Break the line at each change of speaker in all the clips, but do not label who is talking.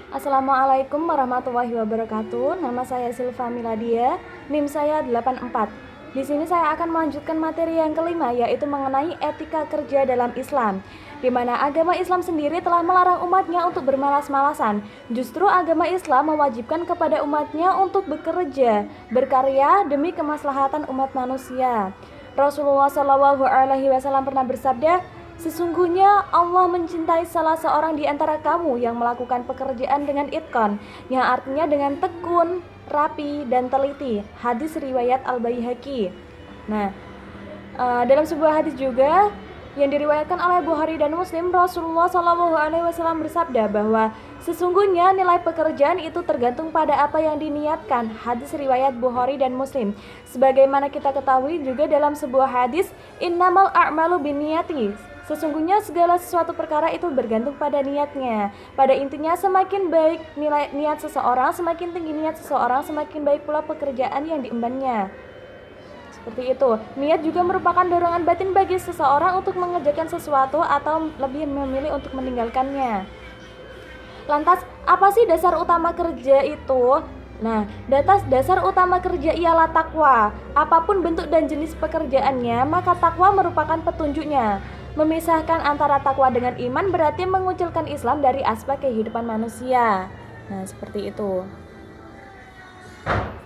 Assalamualaikum warahmatullahi wabarakatuh. Nama saya Silva Miladia, NIM saya 84. Di sini saya akan melanjutkan materi yang kelima, yaitu mengenai etika kerja dalam Islam, di mana agama Islam sendiri telah melarang umatnya untuk bermalas-malasan. Justru agama Islam mewajibkan kepada umatnya untuk bekerja, berkarya demi kemaslahatan umat manusia. Rasulullah SAW pernah bersabda, "Sesungguhnya Allah mencintai salah seorang di antara kamu yang melakukan pekerjaan dengan itqan," yang artinya dengan tekun, rapi, dan teliti. Hadis riwayat Al-Baihaqi. Nah, dalam sebuah hadis juga yang diriwayatkan oleh Bukhari dan Muslim, Rasulullah SAW bersabda bahwa sesungguhnya nilai pekerjaan itu tergantung pada apa yang diniatkan. Hadis riwayat Bukhari dan Muslim. Sebagaimana kita ketahui juga dalam sebuah hadis, innamal a'malu binniyati. Sesungguhnya segala sesuatu perkara itu bergantung pada niatnya. Pada intinya, semakin baik nilai niat seseorang, semakin tinggi niat seseorang, semakin baik pula pekerjaan yang diembannya. Seperti itu. Niat juga merupakan dorongan batin bagi seseorang untuk mengerjakan sesuatu atau lebih memilih untuk meninggalkannya. Lantas, apa sih dasar utama kerja itu? Nah, dasar utama kerja ialah takwa. Apapun bentuk dan jenis pekerjaannya, maka takwa merupakan petunjuknya. Memisahkan antara takwa dengan iman berarti mengucilkan Islam dari aspek kehidupan manusia. Nah, seperti itu.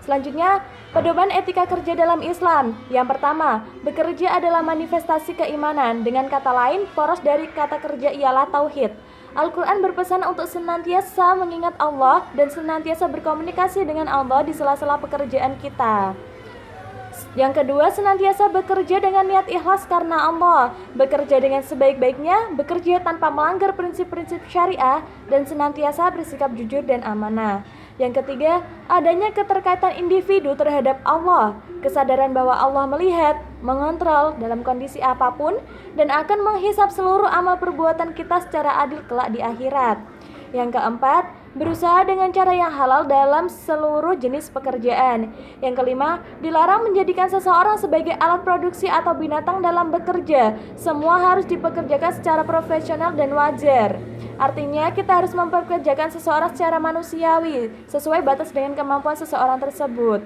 Selanjutnya, pedoman etika kerja dalam Islam. Yang pertama, bekerja adalah manifestasi keimanan. Dengan kata lain, poros dari kata kerja ialah tauhid. Al-Quran berpesan untuk senantiasa mengingat Allah dan senantiasa berkomunikasi dengan Allah di sela-sela pekerjaan kita. Yang kedua, senantiasa bekerja dengan niat ikhlas karena Allah, bekerja dengan sebaik-baiknya, bekerja tanpa melanggar prinsip-prinsip syariah, dan senantiasa bersikap jujur dan amanah. Yang ketiga, adanya keterkaitan individu terhadap Allah, kesadaran bahwa Allah melihat, mengontrol dalam kondisi apapun, dan akan menghisap seluruh amal perbuatan kita secara adil kelak di akhirat. Yang keempat, berusaha dengan cara yang halal dalam seluruh jenis pekerjaan. Yang kelima, dilarang menjadikan seseorang sebagai alat produksi atau binatang dalam bekerja. Semua harus dipekerjakan secara profesional dan wajar. Artinya, kita harus mempekerjakan seseorang secara manusiawi, sesuai batas dengan kemampuan seseorang tersebut.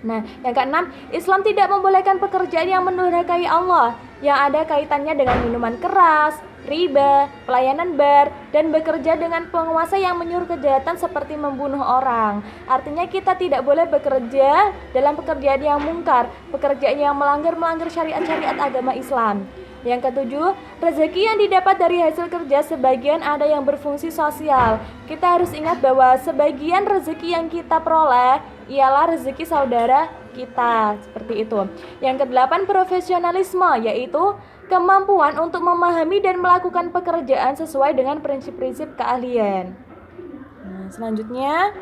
Nah, yang keenam, Islam tidak membolehkan pekerjaan yang mendurhakai Allah, yang ada kaitannya dengan minuman keras, riba, pelayanan bar, dan bekerja dengan penguasa yang menyuruh kejahatan seperti membunuh orang. Artinya kita tidak boleh bekerja dalam pekerjaan yang mungkar, pekerjaan yang melanggar syariat-syariat agama Islam. Yang ketujuh, rezeki yang didapat dari hasil kerja sebagian ada yang berfungsi sosial. Kita harus ingat bahwa sebagian rezeki yang kita peroleh ialah rezeki saudara kita, seperti itu. Yang kedelapan, profesionalisme, yaitu kemampuan untuk memahami dan melakukan pekerjaan sesuai dengan prinsip-prinsip keahlian. Nah, selanjutnya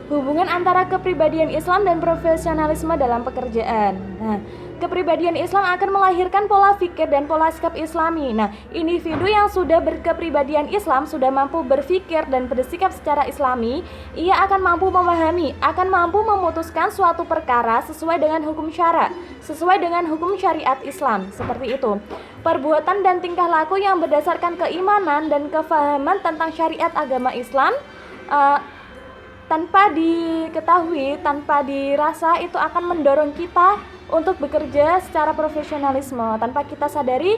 hubungan antara kepribadian Islam dan profesionalisme dalam pekerjaan. Nah, kepribadian Islam akan melahirkan pola pikir dan pola sikap Islami. Nah, individu yang sudah berkepribadian Islam sudah mampu berpikir dan bersikap secara Islami, ia akan mampu memahami, akan mampu memutuskan suatu perkara sesuai dengan hukum syara, sesuai dengan hukum syariat Islam, seperti itu. Perbuatan dan tingkah laku yang berdasarkan keimanan dan kefahaman tentang syariat agama Islam tanpa diketahui, tanpa dirasa, itu akan mendorong kita untuk bekerja secara profesionalisme. Tanpa kita sadari,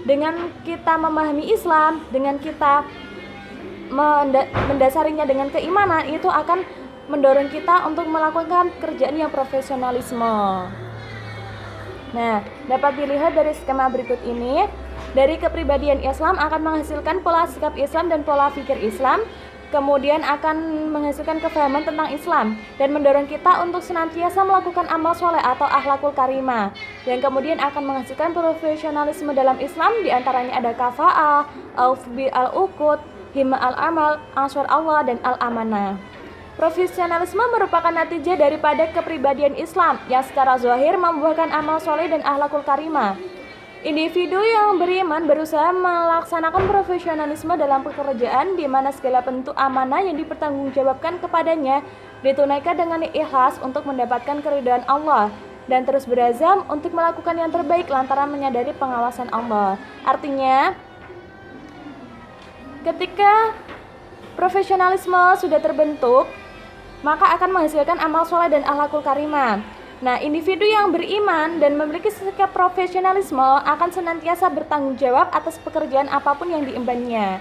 dengan kita memahami Islam, dengan kita mendasarinya dengan keimanan, itu akan mendorong kita untuk melakukan kerjaan yang profesionalisme. Nah, dapat dilihat dari skema berikut ini. Dari kepribadian Islam akan menghasilkan pola sikap Islam dan pola pikir Islam, kemudian akan menghasilkan kefahaman tentang Islam dan mendorong kita untuk senantiasa melakukan amal soleh atau akhlakul karimah, yang kemudian akan menghasilkan profesionalisme dalam Islam. Diantaranya ada kafa'ah, aufbi al-uqud, hima al-amal, answar Allah, dan al-amanah. Profesionalisme merupakan natijah daripada kepribadian Islam yang secara zahir membuahkan amal soleh dan akhlakul karimah. Individu yang beriman berusaha melaksanakan profesionalisme dalam pekerjaan, di mana segala bentuk amanah yang dipertanggungjawabkan kepadanya ditunaikan dengan ikhlas untuk mendapatkan keridhaan Allah, dan terus berazam untuk melakukan yang terbaik lantaran menyadari pengawasan Allah. Artinya, ketika profesionalisme sudah terbentuk, maka akan menghasilkan amal soleh dan akhlakul karimah. Nah, individu yang beriman dan memiliki sikap profesionalisme akan senantiasa bertanggung jawab atas pekerjaan apapun yang diembannya.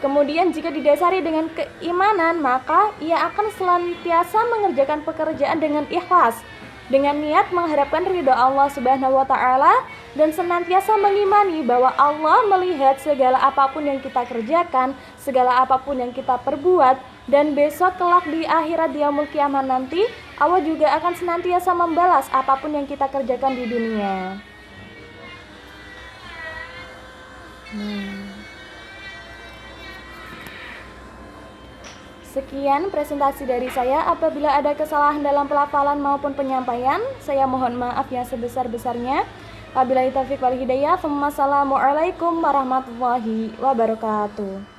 Kemudian jika didasari dengan keimanan, maka ia akan senantiasa mengerjakan pekerjaan dengan ikhlas, dengan niat mengharapkan ridha Allah Subhanahu wa taala, dan senantiasa mengimani bahwa Allah melihat segala apapun yang kita kerjakan, segala apapun yang kita perbuat, dan besok kelak di akhirat di yaumul kiamah nanti Allah juga akan senantiasa membalas apapun yang kita kerjakan di dunia. Sekian presentasi dari saya. Apabila ada kesalahan dalam pelafalan maupun penyampaian, saya mohon maaf yang sebesar-besarnya. Wabillahi taufiq wal hidayah. Wassalamualaikum warahmatullahi wabarakatuh.